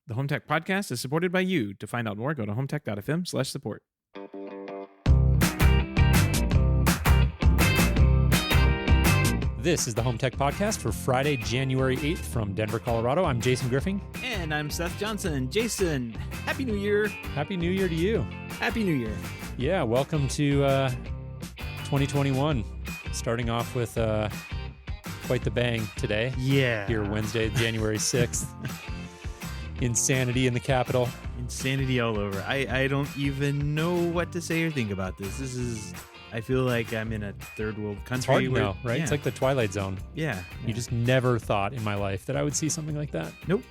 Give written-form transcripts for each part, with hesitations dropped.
The HomeTech podcast is supported by you. To find out more, go to HomeTech.fm/support. This is the HomeTech podcast for Friday, January 8th from Denver, Colorado. I'm Jason Griffin. And I'm Seth Johnson. Jason, Happy New Year. Happy New Year to you. Happy New Year. Yeah, welcome to 2021. Starting off with quite the bang today. Yeah. Here, Wednesday, January 6th. Insanity in the Capitol. Insanity all over. I don't even know what to say or think about this. I feel like I'm in a third world country. It's hard to know, right? Yeah. It's like the Twilight Zone. Yeah. You just never thought in my life that I would see something like that. Nope,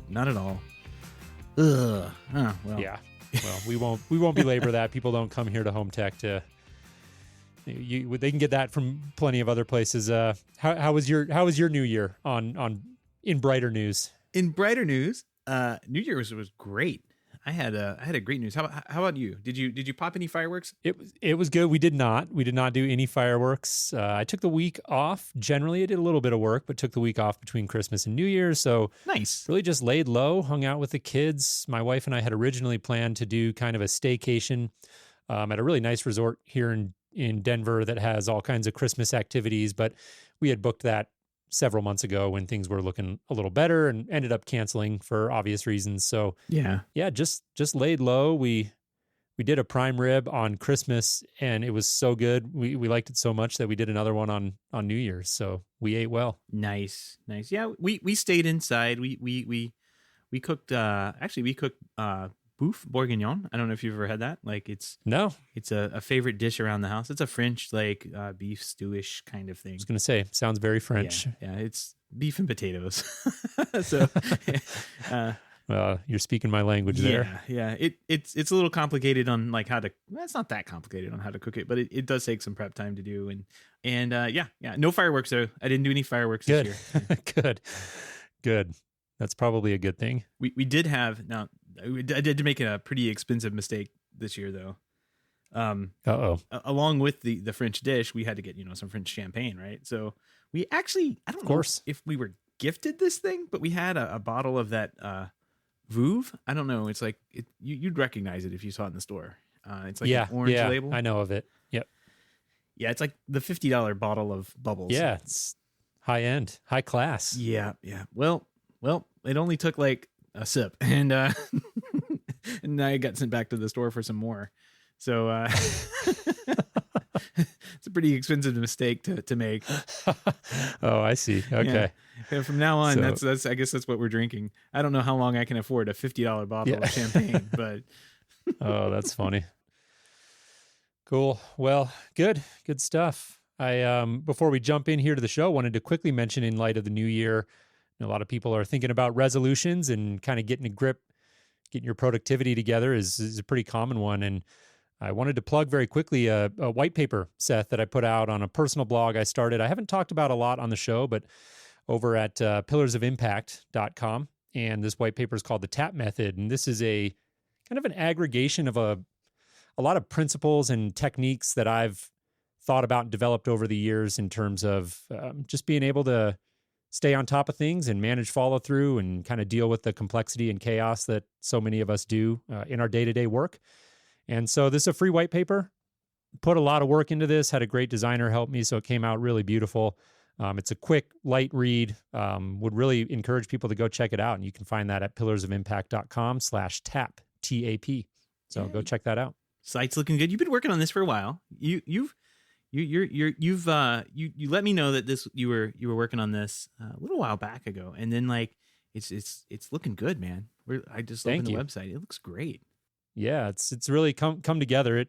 not at all. Ugh. Well. Yeah. Well, we won't belabor that. People don't come here to HomeTech to. They can get that from plenty of other places. How was your New Year in brighter news? In brighter news, New Year was great. I had a great news. How about you? Did you pop any fireworks? It was good. We did not do any fireworks. I took the week off. Generally, I did a little bit of work, but took the week off between Christmas and New Year. So nice. Really just laid low, hung out with the kids. My wife and I had originally planned to do kind of a staycation at a really nice resort here in Denver that has all kinds of Christmas activities, but we had booked that several months ago when things were looking a little better and ended up canceling for obvious reasons. So yeah, just laid low. We did a prime rib on Christmas and it was so good. We liked it so much that we did another one on New Year's. So we ate well. Nice. Yeah, we stayed inside. We cooked boeuf bourguignon. I don't know if you've ever had that. Like it's a favorite dish around the house. It's a French beef stewish kind of thing. I was going to say, sounds very French. Yeah, it's beef and potatoes. So you're speaking my language there. Yeah. It's a little complicated on like how to. Well, it's not that complicated on how to cook it, but it does take some prep time to do. And no fireworks though. I didn't do any fireworks this year. Good. That's probably a good thing. We did have now. I did make a pretty expensive mistake this year, though. Along with the French dish, we had to get some French champagne, right? So we actually, I don't know if we were gifted this thing, but we had a bottle of that Veuve. I don't know. It's like you'd recognize it if you saw it in the store. It's like an orange label. I know of it. Yep. Yeah, it's like the $50 bottle of bubbles. Yeah, it's high end, high class. Yeah. Well, it only took like a sip, and and I got sent back to the store for some more. So it's a pretty expensive mistake to make. Oh, I see. Okay. Yeah, from now on, that's I guess that's what we're drinking. I don't know how long I can afford a $50 bottle of champagne, but oh, that's funny. Cool. Well, good stuff. I before we jump in here to the show, wanted to quickly mention in light of the new year. A lot of people are thinking about resolutions and kind of getting your productivity together is a pretty common one. And I wanted to plug very quickly a white paper, Seth, that I put out on a personal blog I started. I haven't talked about a lot on the show, but over at pillarsofimpact.com. And this white paper is called the TAP Method. And this is a kind of an aggregation of a lot of principles and techniques that I've thought about and developed over the years in terms of just being able to stay on top of things and manage follow through and kind of deal with the complexity and chaos that so many of us do in our day-to-day work. And so this is a free white paper. Put a lot of work into this, had a great designer help me, so it came out really beautiful. It's a quick, light read. Would really encourage people to go check it out. And you can find that at pillarsofimpact.com/tap, TAP. So go check that out. Site's looking good. You've been working on this for a while. You've let me know that you were working on this a little while back ago, and then like it's looking good, man. I just opened the website; it looks great. Yeah, it's really come together.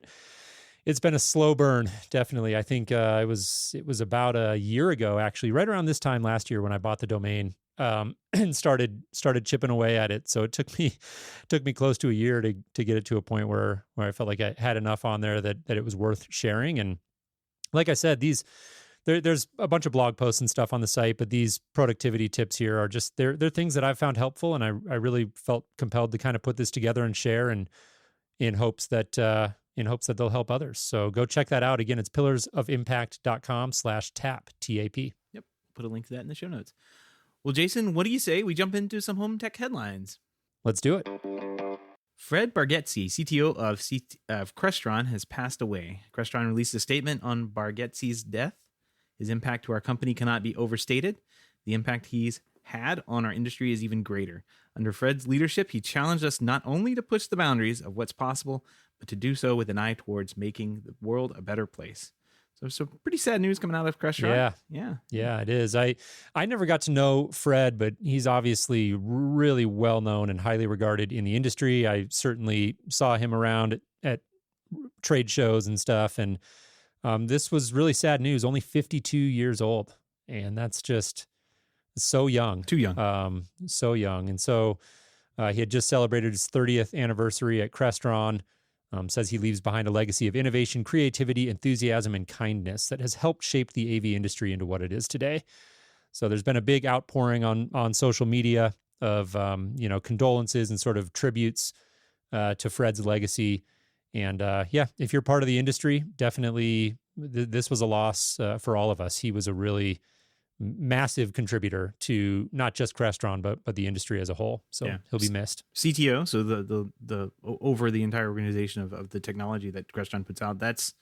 It's been a slow burn, definitely. I think it was about a year ago, actually, right around this time last year when I bought the domain and started chipping away at it. So it took me close to a year to get it to a point where I felt like I had enough on there that it was worth sharing. And like I said, there's a bunch of blog posts and stuff on the site, but these productivity tips here are just they're things that I've found helpful, and I really felt compelled to kind of put this together and share, and in hopes that they'll help others. So go check that out. Again, it's pillarsofimpact.com/tap, TAP. Yep. Put a link to that in the show notes. Well, Jason, what do you say we jump into some HomeTech headlines? Let's do it. Fred Bargetzi, CTO of Crestron, has passed away. Crestron released a statement on Bargetzi's death. His impact to our company cannot be overstated. The impact he's had on our industry is even greater. Under Fred's leadership, he challenged us not only to push the boundaries of what's possible, but to do so with an eye towards making the world a better place. So pretty sad news coming out of Crestron. Yeah, it is. I never got to know Fred, but he's obviously really well known and highly regarded in the industry. I certainly saw him around at trade shows and stuff. And this was really sad news. Only 52 years old, and that's just so young. Too young. So young. And so he had just celebrated his 30th anniversary at Crestron. Says he leaves behind a legacy of innovation, creativity, enthusiasm, and kindness that has helped shape the AV industry into what it is today. So there's been a big outpouring on social media of condolences and sort of tributes to Fred's legacy. And if you're part of the industry, definitely this was a loss for all of us. He was a really massive contributor to not just Crestron, but the industry as a whole. So he'll be missed. CTO, so the over the entire organization of the technology that Crestron puts out, that's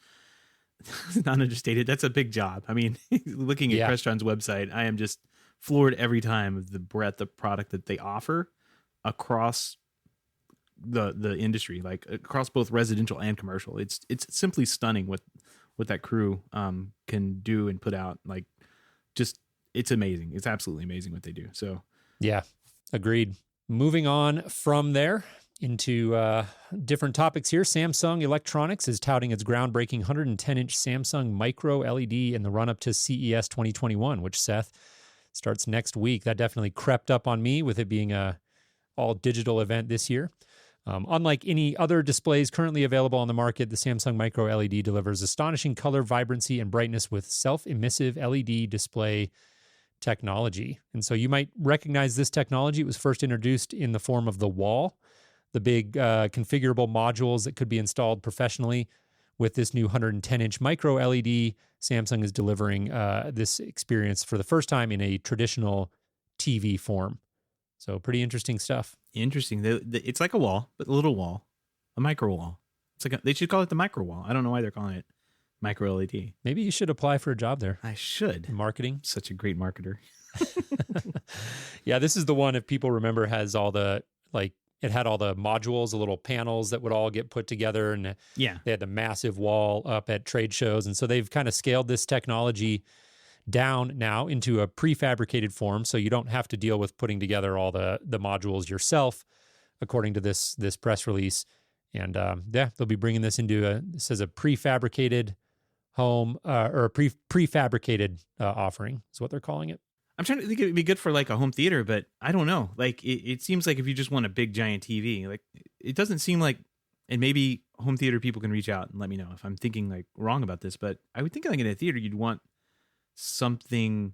not understated. That's a big job. I mean, looking at Crestron's website, I am just floored every time of the breadth of product that they offer across the industry, like across both residential and commercial. It's simply stunning what that crew can do and put out. Like, just, it's amazing. It's absolutely amazing what they do. So yeah, agreed. Moving on from there into different topics here. Samsung Electronics is touting its groundbreaking 110-inch Samsung Micro LED in the run-up to CES 2021, which, Seth, starts next week. That definitely crept up on me with it being a all-digital event this year. Unlike any other displays currently available on the market, the Samsung Micro LED delivers astonishing color, vibrancy, and brightness with self-emissive LED display technology. And so you might recognize this technology. It was first introduced in the form of the wall, the big configurable modules that could be installed professionally. With this new 110-inch Micro LED, Samsung is delivering this experience for the first time in a traditional TV form. So pretty interesting stuff. Interesting. It's like a wall, but a little wall, a micro wall. It's like they should call it the micro wall. I don't know why they're calling it Micro LED. Maybe you should apply for a job there. I should. Marketing. Such a great marketer. Yeah, this is the one, if people remember, has all the, like, it had all the modules, the little panels that would all get put together. And they had the massive wall up at trade shows. And so they've kind of scaled this technology down now into a prefabricated form, so you don't have to deal with putting together all the modules yourself, according to this press release. And they'll be bringing this into this is a prefabricated home or a prefabricated offering is what they're calling it. I'm trying to think it would be good for like a home theater, but I don't know. Like it seems like if you just want a big giant TV, like it doesn't seem like, and maybe home theater people can reach out and let me know if I'm thinking like wrong about this, but I would think like in a theater you'd want something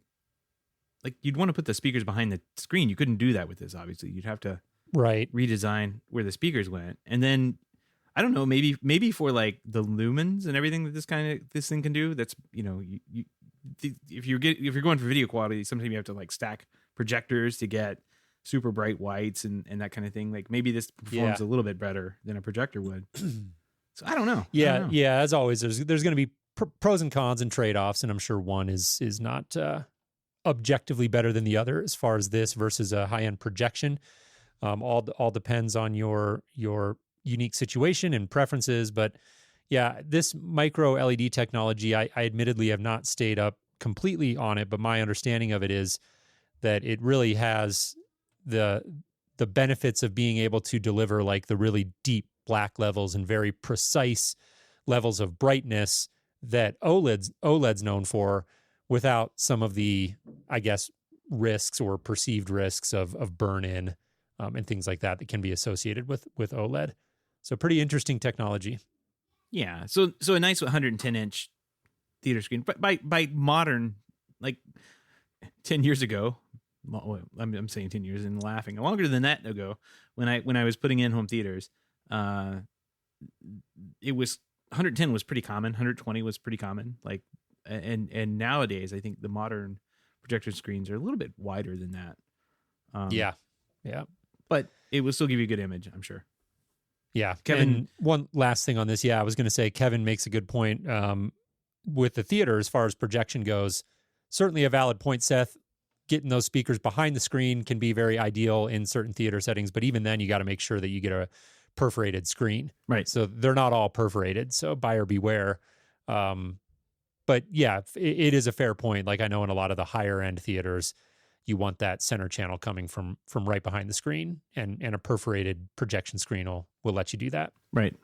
like you'd want to put the speakers behind the screen. You couldn't do that with this, obviously. You'd have to redesign where the speakers went. And then I don't know, maybe for like the lumens and everything that this thing can do, that's, if you're going for video quality, sometimes you have to like stack projectors to get super bright whites and that kind of thing. Like maybe this performs a little bit better than a projector would. So I don't know. Yeah. As always, there's going to be pros and cons and trade-offs, and I'm sure one is not objectively better than the other as far as this versus a high-end projection. All depends on your unique situation and preferences. But yeah, this Micro LED technology, I admittedly have not stayed up completely on it, but my understanding of it is that it really has the benefits of being able to deliver like the really deep black levels and very precise levels of brightness that OLED's known for, without some of the, I guess, risks or perceived risks of burn-in and things like that can be associated with OLED. So pretty interesting technology. Yeah. So a nice 110-inch theater screen. But by modern, like 10 years ago, I'm saying 10 years and laughing. Longer than that ago, when I was putting in home theaters, it was 110 was pretty common. 120 was pretty common. Like, and nowadays, I think the modern projector screens are a little bit wider than that. Yeah. But it will still give you a good image, I'm sure. Yeah. Kevin, and one last thing on this. Yeah, I was going to say, Kevin makes a good point with the theater as far as projection goes. Certainly a valid point, Seth. Getting those speakers behind the screen can be very ideal in certain theater settings, but even then you got to make sure that you get a perforated screen. Right. So they're not all perforated, so buyer beware. But yeah, it is a fair point. Like I know in a lot of the higher end theaters, you want that center channel coming from right behind the screen, and a perforated projection screen will let you do that. Right.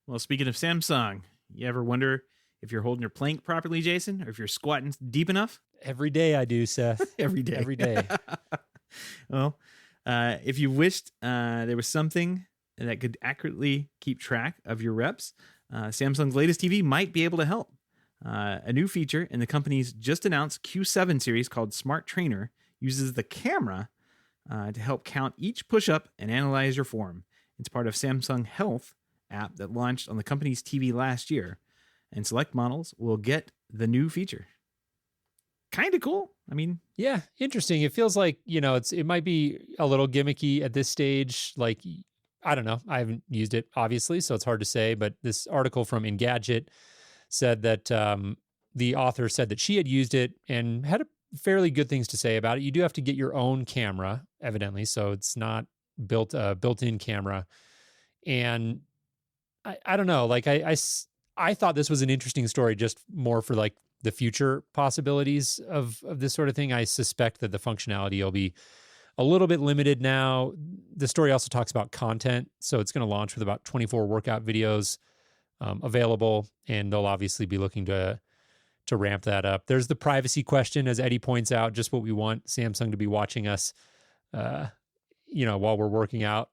Well, speaking of Samsung, you ever wonder if you're holding your plank properly, Jason, or if you're squatting deep enough? Every day I do, Seth. Every day. Every day. Well, if you wished there was something that could accurately keep track of your reps, Samsung's latest TV might be able to help. A new feature in the company's just announced Q7 series called Smart Trainer uses the camera to help count each push-up and analyze your form. It's part of Samsung Health app that launched on the company's TV last year, and select models will get the new feature. Kind of cool. I mean, yeah, interesting. It feels like, it might be a little gimmicky at this stage. Like, I don't know. I haven't used it, obviously, so it's hard to say. But this article from Engadget said that the author said that she had used it and had fairly good things to say about it. You do have to get your own camera, evidently, so it's not built-in camera. And I don't know. Like, I thought this was an interesting story, just more for like the future possibilities of this sort of thing. I suspect that the functionality will be a little bit limited now. The story also talks about content. So it's going to launch with about 24 workout videos available, and they'll obviously be looking to ramp that up. There's the privacy question, as Eddie points out, just what we want Samsung to be watching us, while we're working out.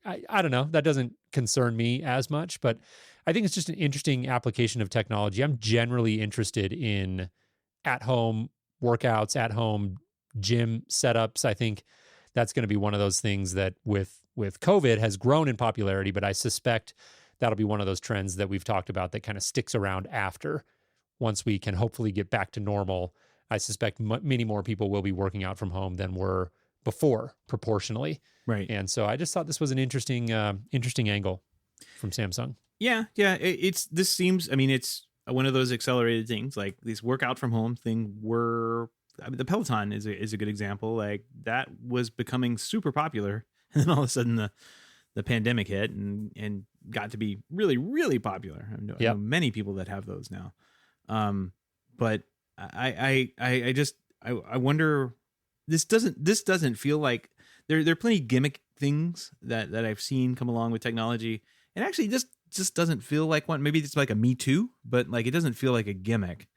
I don't know. That doesn't concern me as much, but I think it's just an interesting application of technology. I'm generally interested in at-home workouts, at-home gym setups. I think that's going to be one of those things that with COVID has grown in popularity, but I suspect that'll be one of those trends that we've talked about that kind of sticks around after. Once we can hopefully get back to normal, I suspect many more people will be working out from home than were before, proportionally. Right. And so I just thought this was an interesting angle from Samsung. Yeah. This seems, I mean, it's one of those accelerated things, like this workout from home thing the Peloton is a good example. Like that was becoming super popular. And then all of a sudden the pandemic hit and got to be really, really popular. I know many people that have those now. But I wonder, this doesn't feel like there are plenty of gimmick things that I've seen come along with technology. And actually just doesn't feel like one. Maybe it's like a Me Too, but like it doesn't feel like a gimmick.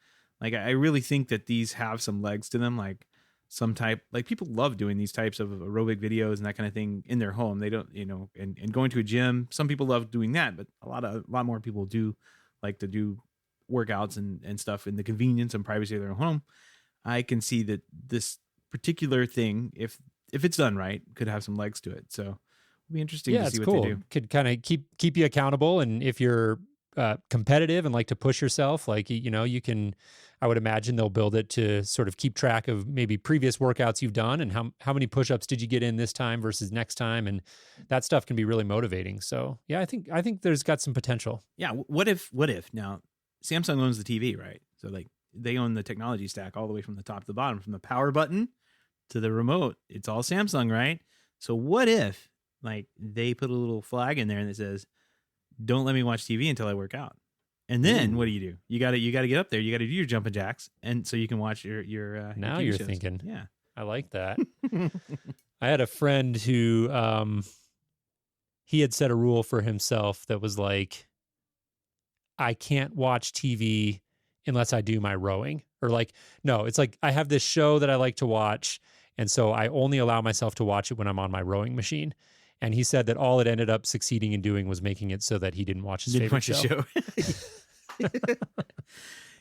Like I really think that these have some legs to them. Like some type, like people love doing these types of aerobic videos and that kind of thing in their home. They don't, and going to a gym. Some people love doing that, but a lot more people do like to do workouts and stuff in the convenience and privacy of their own home. I can see that this particular thing, if it's done right, could have some legs to it. So it'll be interesting to see what they do. Could kind of keep you accountable. And if you're competitive and like to push yourself, like, you can, I would imagine they'll build it to sort of keep track of maybe previous workouts you've done and how many push-ups did you get in this time versus next time. And that stuff can be really motivating. So yeah, I think there's got some potential. Yeah. What if now Samsung owns the TV, right? So like they own the technology stack all the way from the top to the bottom, from the power button to the remote. It's all Samsung, right? So what if like they put a little flag in there that says, "Don't let me watch TV until I work out." And then what do? You got to get up there. You got to do your jumping jacks, and so you can watch your now your you're shows. Thinking. Yeah, I like that. I had a friend who he had set a rule for himself that was like, I can't watch TV unless I do my rowing. Or like, no, it's like I have this show that I like to watch, and so I only allow myself to watch it when I'm on my rowing machine. And he said that all it ended up succeeding in doing was making it so that he didn't watch his favorite show.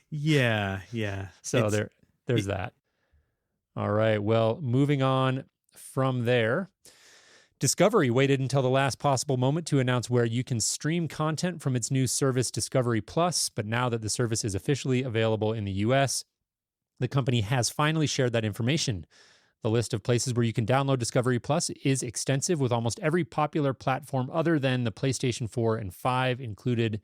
Yeah. So there's that. All right. Well, moving on from there, Discovery waited until the last possible moment to announce where you can stream content from its new service, Discovery Plus. But now that the service is officially available in the US, the company has finally shared that information. The list of places where you can download Discovery Plus is extensive, with almost every popular platform other than the PlayStation 4 and 5 included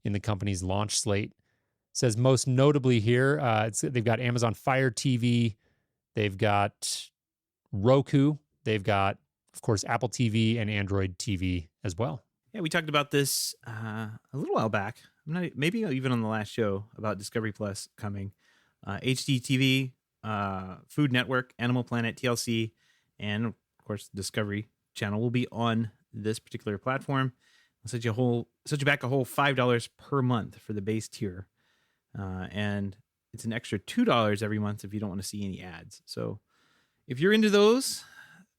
in the company's launch slate. It says most notably here, they've got Amazon Fire TV, they've got Roku, they've got, of course, Apple TV and Android TV as well. Yeah, we talked about this a little while back. Maybe even on the last show about Discovery Plus coming. HD TV, Food Network, Animal Planet, TLC, and of course the Discovery Channel will be on this particular platform. I'll set you back a whole $5 per month for the base tier, and it's an extra $2 every month if you don't want to see any ads. So if you're into those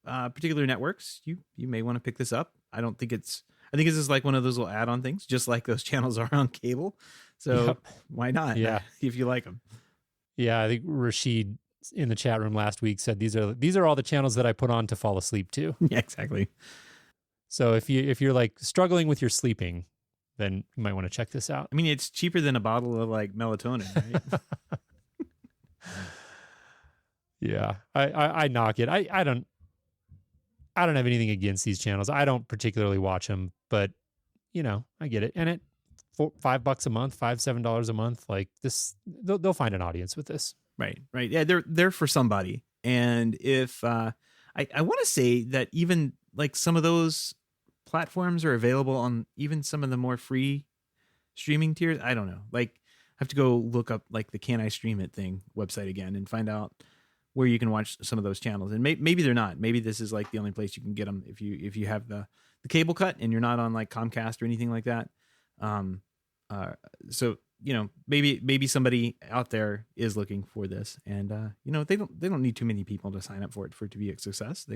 particular networks, you may want to pick this up. I think it's just like one of those little add-on things, just like those channels are on cable. So why not? Yeah, if you like them. Yeah, I think Rashid in the chat room last week said these are all the channels that I put on to fall asleep to. Yeah, exactly. So if you're like struggling with your sleeping, then you might want to check this out. I mean, it's cheaper than a bottle of like melatonin, right? Yeah, I knock it. I don't have anything against these channels. I don't particularly watch them, but I get it. And it $5 a month, $7 a month, like this, they'll find an audience with this. Right. Yeah, they're for somebody. And if I want to say that even like some of those platforms are available on even some of the more free streaming tiers. I don't know. Like I have to go look up like the Can I Stream It thing website again and find out where you can watch some of those channels. And maybe they're not. Maybe this is like the only place you can get them if you have the cable cut and you're not on like Comcast or anything like that. So maybe somebody out there is looking for this, and they don't need too many people to sign up for it to be a success.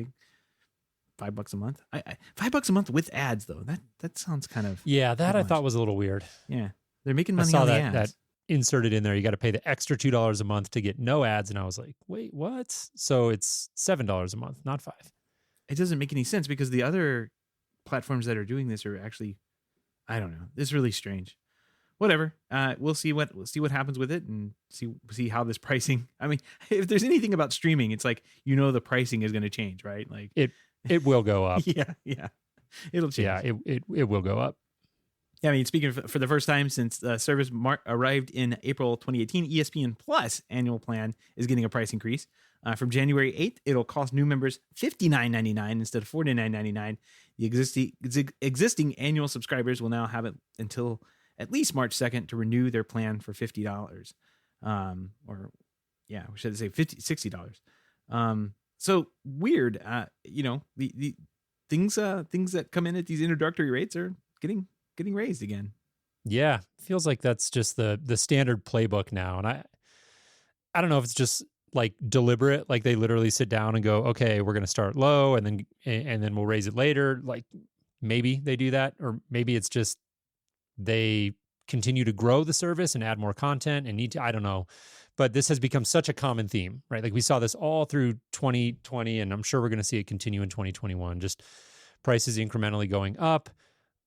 $5 a month. $5 a month with ads though. That sounds kind of I thought was a little weird. Yeah, they're making money on the ads. That inserted in there. You got to pay the extra $2 a month to get no ads, and I was like, wait, what? So it's $7 a month, not $5. It doesn't make any sense because the other platforms that are doing this are actually, I don't know. It's really strange. Whatever. We'll see what happens with it and see how this pricing. I mean, if there's anything about streaming, it's like the pricing is going to change, right? Like it will go up. Yeah, it'll change. Yeah, it will go up. Yeah, I mean, speaking for the first time since the service arrived in April 2018, ESPN Plus annual plan is getting a price increase. From January 8th, it'll cost new members $59.99 instead of $49.99. The existing annual subscribers will now have it until at least March 2nd to renew their plan for $50. Or should I say $60. So weird. The things that come in at these introductory rates are getting raised again. Yeah, feels like that's just the standard playbook now, and I don't know if it's just like deliberate, like they literally sit down and go, okay, we're going to start low and then we'll raise it later. Like maybe they do that, or maybe it's just they continue to grow the service and add more content and need to, I don't know. But this has become such a common theme, right? Like we saw this all through 2020, and I'm sure we're going to see it continue in 2021. Just prices incrementally going up,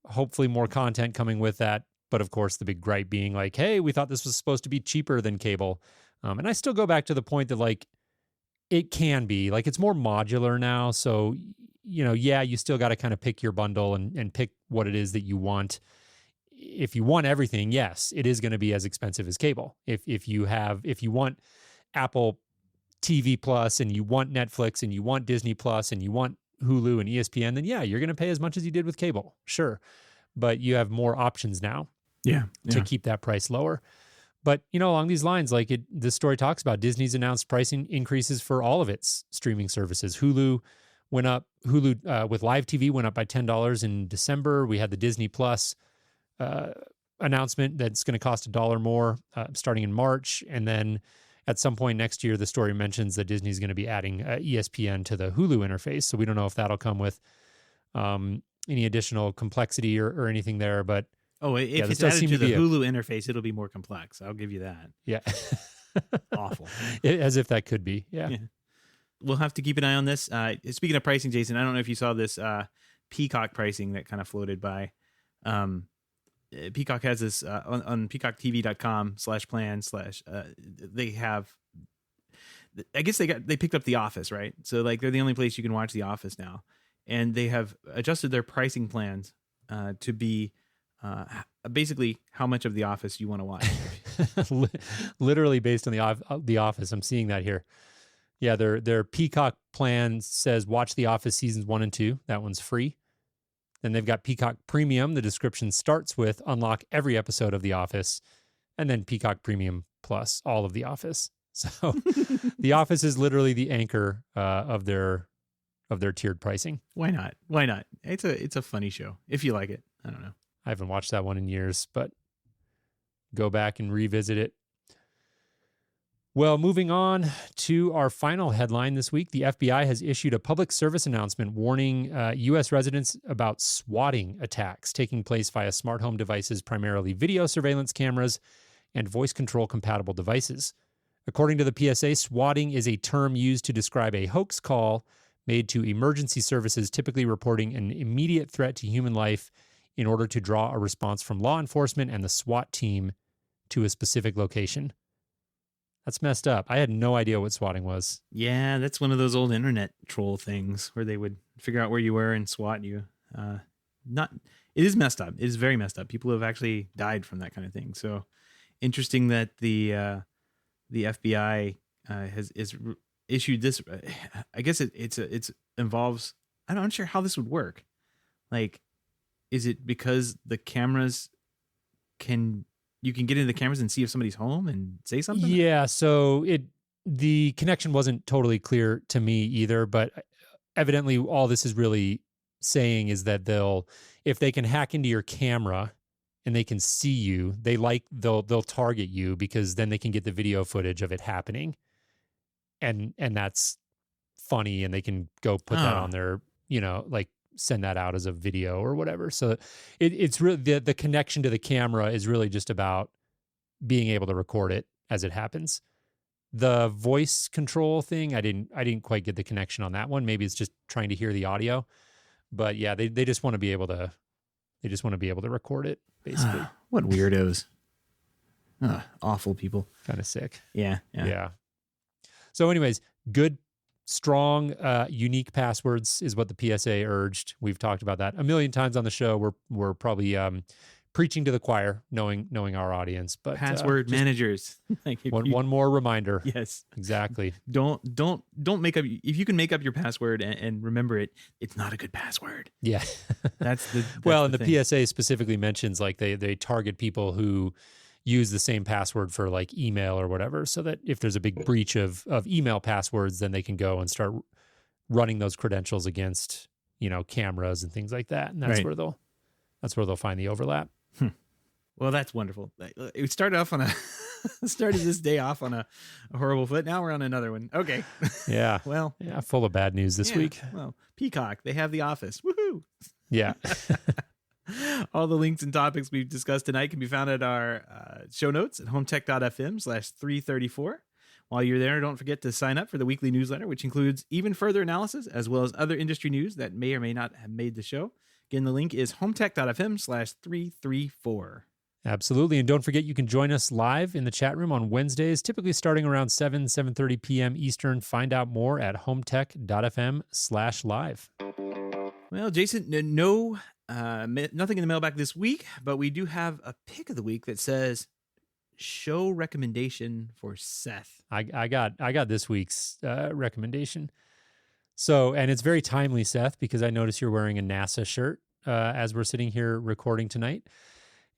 hopefully more content coming with that. But of course, the big gripe being like, hey, we thought this was supposed to be cheaper than cable. And I still go back to the point that like it can be like it's more modular now. So, you still got to kind of pick your bundle and pick what it is that you want. If you want everything, yes, it is going to be as expensive as cable. If you want Apple TV Plus and you want Netflix and you want Disney Plus and you want Hulu and ESPN, then yeah, you're going to pay as much as you did with cable. Sure. But you have more options now to keep that price lower. But, along these lines, like this story talks about, Disney's announced pricing increases for all of its streaming services. Hulu went up, with live TV went up by $10 in December. We had the Disney Plus announcement that's going to cost $1 more starting in March. And then at some point next year, the story mentions that Disney's going to be adding ESPN to the Hulu interface. So we don't know if that'll come with any additional complexity or anything there. But if it's added to the Hulu interface, it'll be more complex. I'll give you that. Yeah. Awful. As if that could be. Yeah. We'll have to keep an eye on this. Speaking of pricing, Jason, I don't know if you saw this Peacock pricing that kind of floated by. Peacock has this on peacocktv.com/plan/ I guess they picked up The Office, right? So like they're the only place you can watch The Office now, and they have adjusted their pricing plans to be basically how much of The Office you want to watch. Literally based on the Office. I'm seeing that here. Yeah, their Peacock plan says watch The Office seasons 1 and 2. That one's free. Then they've got Peacock Premium. The description starts with unlock every episode of The Office, and then Peacock Premium Plus, all of The Office. So The Office is literally the anchor of their tiered pricing. Why not? Why not? It's a funny show if you like it. I don't know. I haven't watched that one in years, but go back and revisit it. Well, moving on to our final headline this week, the FBI has issued a public service announcement warning U.S. residents about swatting attacks taking place via smart home devices, primarily video surveillance cameras and voice control compatible devices. According to the PSA, swatting is a term used to describe a hoax call made to emergency services, typically reporting an immediate threat to human life in order to draw a response from law enforcement and the SWAT team to a specific location. That's messed up. I had no idea what swatting was. Yeah, that's one of those old internet troll things where they would figure out where you were and SWAT you. It is messed up. It is very messed up. People have actually died from that kind of thing. So interesting that the FBI has issued this. I guess it involves. I'm not sure how this would work. Like, is it because the cameras you can get into the cameras and see if somebody's home and say something? Yeah, so the connection wasn't totally clear to me either, but evidently all this is really saying is that if they can hack into your camera and they can see you, they'll target you because then they can get the video footage of it happening. And that's funny, and they can go put that on their, like send that out as a video or whatever. So it's really the connection to the camera is really just about being able to record it as it happens. The voice control thing, I didn't quite get the connection on that one. Maybe it's just trying to hear the audio, but yeah, they just want to be able to record it basically. What weirdos. Awful people. Kind of sick. Yeah. So anyways, good, strong, unique passwords is what the PSA urged. We've talked about that a million times on the show. We're probably preaching to the choir, knowing our audience. But password managers. Like one more reminder. Yes, exactly. Don't make up. If you can make up your password and remember it, it's not a good password. Yeah, that's the PSA specifically mentions like they target people who use the same password for like email or whatever, so that if there's a big breach of email passwords, then they can go and start running those credentials against, cameras and things like that. And that's right. where they'll find the overlap. Well, that's wonderful. We started this day off on a horrible foot. Now we're on another one. Okay. Yeah. Well, yeah, full of bad news this week. Well, Peacock, they have The Office. Woohoo. Yeah. All the links and topics we've discussed tonight can be found at our show notes at HomeTech.fm/334. While you're there, don't forget to sign up for the weekly newsletter, which includes even further analysis as well as other industry news that may or may not have made the show. Again, the link is HomeTech.fm/334. Absolutely. And don't forget, you can join us live in the chat room on Wednesdays, typically starting around 7:30 p.m. Eastern. Find out more at HomeTech.fm/live. Well, Jason, no nothing in the mailbag this week, but we do have a pick of the week that says show recommendation for Seth. I got this week's recommendation. So, and it's very timely, Seth, because I notice you're wearing a NASA shirt as we're sitting here recording tonight.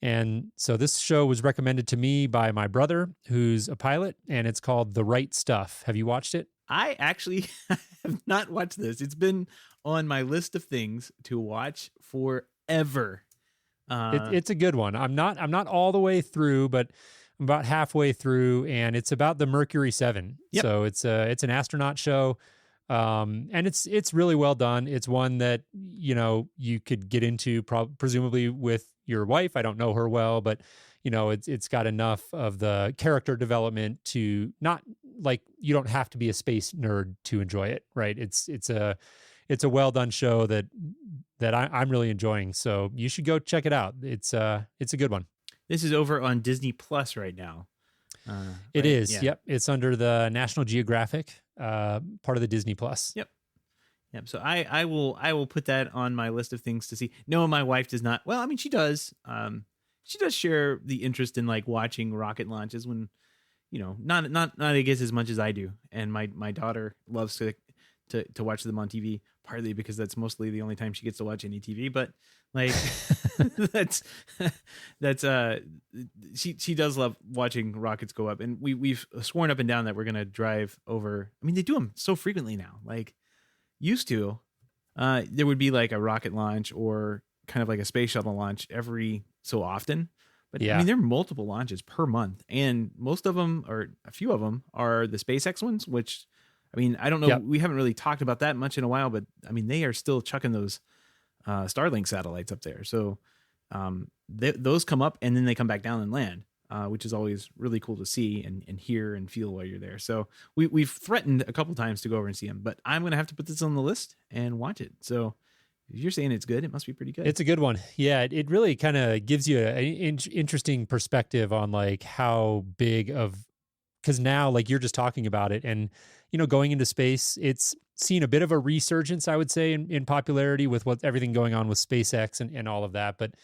And so this show was recommended to me by my brother, who's a pilot, and it's called The Right Stuff. Have you watched it? I actually have not watched this. It's been on my list of things to watch forever. It's a good one. I'm not all the way through, but I'm about halfway through, and it's about the Mercury 7. Yep. So it's an astronaut show, and it's really well done. It's one that you could get into presumably with your wife. I don't know her well, but it's got enough of the character development to not like you don't have to be a space nerd to enjoy it, right? It's a well done show that I'm really enjoying. So you should go check it out. It's a good one. This is over on Disney Plus right now. It is. Yeah. Yep. It's under the National Geographic, part of the Disney Plus. Yep. Yep. So I will put that on my list of things to see. No, my wife does not. Well, I mean, she does. She does share the interest in like watching rocket launches when, not I guess as much as I do. And my daughter loves to watch them on TV, partly because that's mostly the only time she gets to watch any TV. But like that's she does love watching rockets go up, and we've sworn up and down that we're gonna drive over. I mean, they do them so frequently now. Like used to, there would be like a rocket launch or kind of like a space shuttle launch every so often. But I mean, there are multiple launches per month, and most of them, or a few of them, are the SpaceX ones, which, I mean, I don't know. Yep. We haven't really talked about that much in a while, but I mean, they are still chucking those Starlink satellites up there. So those come up and then they come back down and land, which is always really cool to see and hear and feel while you're there. So we've threatened a couple times to go over and see them, but I'm going to have to put this on the list and watch it. So if you're saying it's good, it must be pretty good. It's a good one. Yeah, it really kind of gives you an interesting perspective on like how big of, because now like you're just talking about it and, going into space, it's seen a bit of a resurgence, I would say, in popularity with everything going on with SpaceX and all of that. But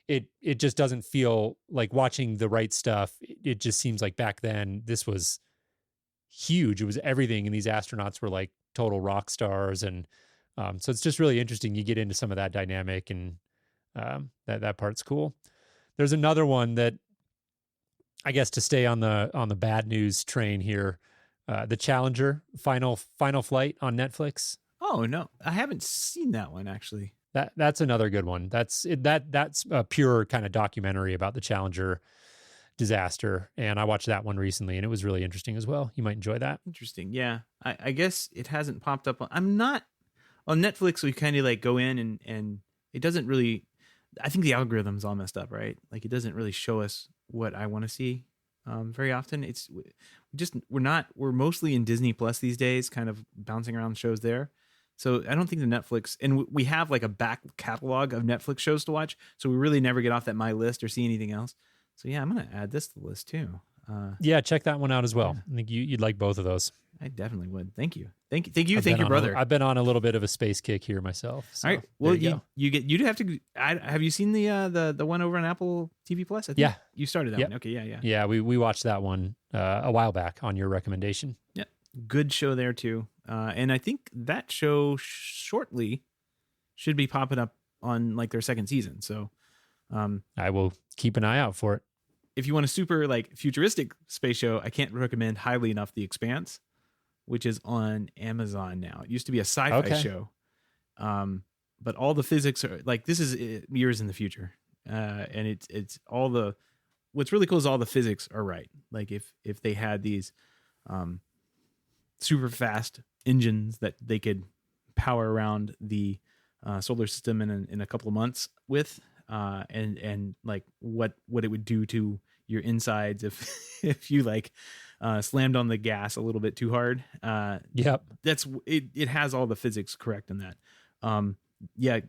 it just doesn't feel like watching the right stuff. It just seems like back then this was huge. It was everything. And these astronauts were like total rock stars. And so it's just really interesting. You get into some of that dynamic, and that part's cool. There's another one that, I guess, to stay on the bad news train here, the Challenger final flight on Netflix. Oh no, I haven't seen that one actually. That's another good one. That's a pure kind of documentary about the Challenger disaster, and I watched that one recently, and it was really interesting as well. You might enjoy that. Interesting, yeah. I guess it hasn't popped up. I'm not on Netflix. We kind of like go in and it doesn't really. I think the algorithm's all messed up, right? Like it doesn't really show us what I want to see very often. We're mostly in Disney Plus these days, kind of bouncing around shows there. So I don't think the Netflix, and we have like a back catalog of Netflix shows to watch. So we really never get off that my list or see anything else. So yeah, I'm going to add this to the list too. Yeah, check that one out as well. Yeah. I think you'd like both of those. I definitely would. Thank you. Thank your brother. I've been on a little bit of a space kick here myself. So all right. Well, you have to. Have you seen the one over on Apple TV Plus? I think you started that one. Okay. Yeah. Yeah. We watched that one a while back on your recommendation. Yeah. Good show there too. And I think that show shortly should be popping up on like their second season. So, I will keep an eye out for it. If you want a super like futuristic space show, I can't recommend highly enough The Expanse, which is on Amazon now. It used to be a sci-fi show. But all the physics are like, this is years in the future. And it's all what's really cool is all the physics are right. Like if they had these, super fast engines that they could power around the, solar system in a couple of months with, and like what it would do to your insides if you like slammed on the gas a little bit too hard. Yep. That's it has all the physics correct in that. Yeah,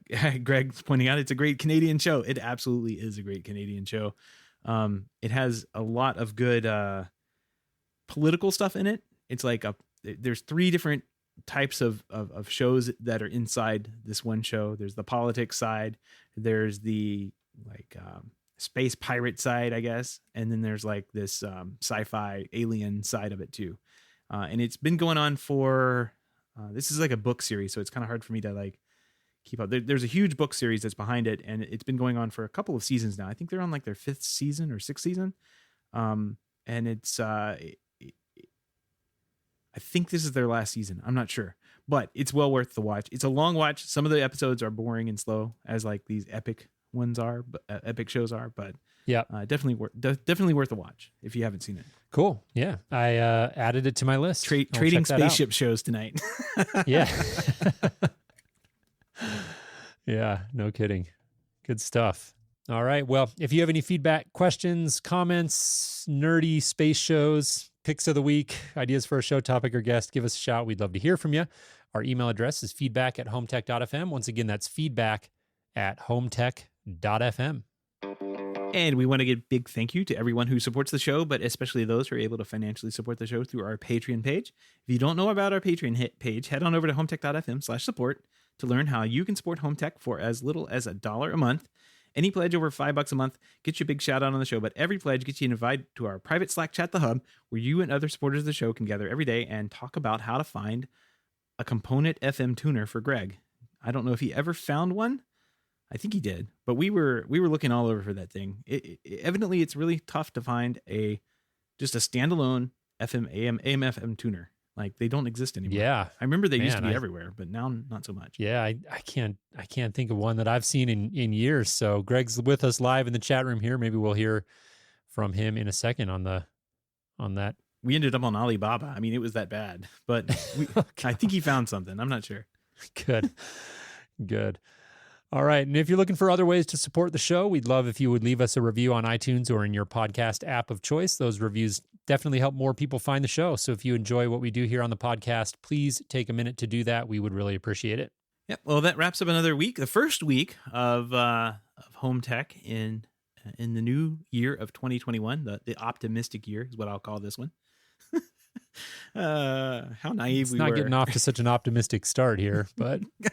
Greg's pointing out it's a great Canadian show. It absolutely is a great Canadian show. It has a lot of good political stuff in it. It's like there's 3 different types of shows that are inside this one show. There's the politics side, there's the like space pirate side, I guess, and then there's like this sci-fi alien side of it too. And it's been going on for this is like a book series, so it's kind of hard for me to like keep up. There's a huge book series that's behind it, and it's been going on for a couple of seasons now. I think they're on like their 5th season or 6th season. And it's I think this is their last season. I'm not sure, but it's well worth the watch. It's a long watch. Some of the episodes are boring and slow, as like these epic ones are, but epic shows are. But yeah, definitely worth the watch if you haven't seen it. Cool. Yeah, I added it to my list. Trading spaceship shows tonight. Yeah. Yeah. No kidding. Good stuff. All right. Well, if you have any feedback, questions, comments, nerdy space shows, picks of the week, ideas for a show topic or guest, give us a shout. We'd love to hear from you. Our email address is feedback@HomeTech.fm. Once again, that's feedback@HomeTech.fm. And we want to give a big thank you to everyone who supports the show, but especially those who are able to financially support the show through our Patreon page. If you don't know about our Patreon page, head on over to HomeTech.fm/support to learn how you can support HomeTech for as little as $1 a month. Any pledge over $5 a month gets you a big shout out on the show, but every pledge gets you an invite to our private Slack chat, The Hub, where you and other supporters of the show can gather every day and talk about how to find a component FM tuner for Greg. I don't know if he ever found one. I think he did, but we were looking all over for that thing. Evidently, it's really tough to find just a standalone FM, AM, FM tuner. Like, they don't exist anymore. Yeah, I remember they used to be everywhere, but now not so much. Yeah, I can't think of one that I've seen in years. So Greg's with us live in the chat room here. Maybe we'll hear from him in a second on that. We ended up on Alibaba. I mean, it was that bad, but I think he found something. I'm not sure. Good. All right. And if you're looking for other ways to support the show, we'd love if you would leave us a review on iTunes or in your podcast app of choice. Those reviews definitely help more people find the show. So if you enjoy what we do here on the podcast, please take a minute to do that. We would really appreciate it. Yeah. Well, that wraps up another week, the first week of Home Tech in the new year of 2021. The optimistic year is what I'll call this one. How naive we were. It's not getting off to such an optimistic start here, but at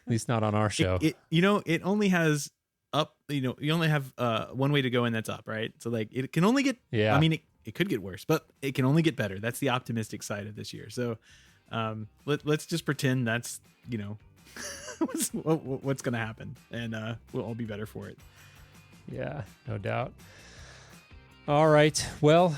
least not on our show. It only has up, you only have one way to go, and that's up, right? So like it can only get, I mean, it could get worse, but it can only get better. That's the optimistic side of this year. So let's just pretend that's, what's going to happen, and we'll all be better for it. Yeah, no doubt. All right. Well,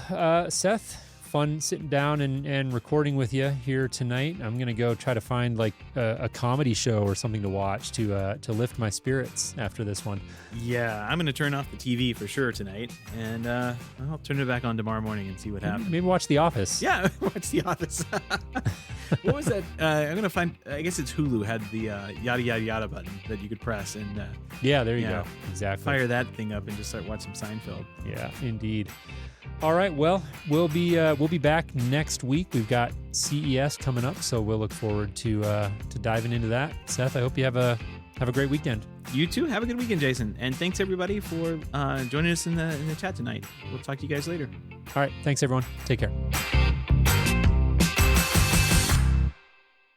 Seth, fun sitting down and recording with you here tonight. I'm going to go try to find like a comedy show or something to watch to lift my spirits after this one. Yeah, I'm going to turn off the TV for sure tonight, and I'll turn it back on tomorrow morning and see what happens. Maybe watch The Office. Yeah, watch The Office. What was that? I'm going to find, I guess it's Hulu had the yada, yada, yada button that you could press. And yeah, there you go. Exactly. Fire that thing up and just start watching Seinfeld. Yeah, indeed. All right. Well, we'll be back next week. We've got CES coming up, so we'll look forward to diving into that. Seth, I hope you have a great weekend. You too. Have a good weekend, Jason. And thanks everybody for joining us in the chat tonight. We'll talk to you guys later. All right. Thanks everyone. Take care.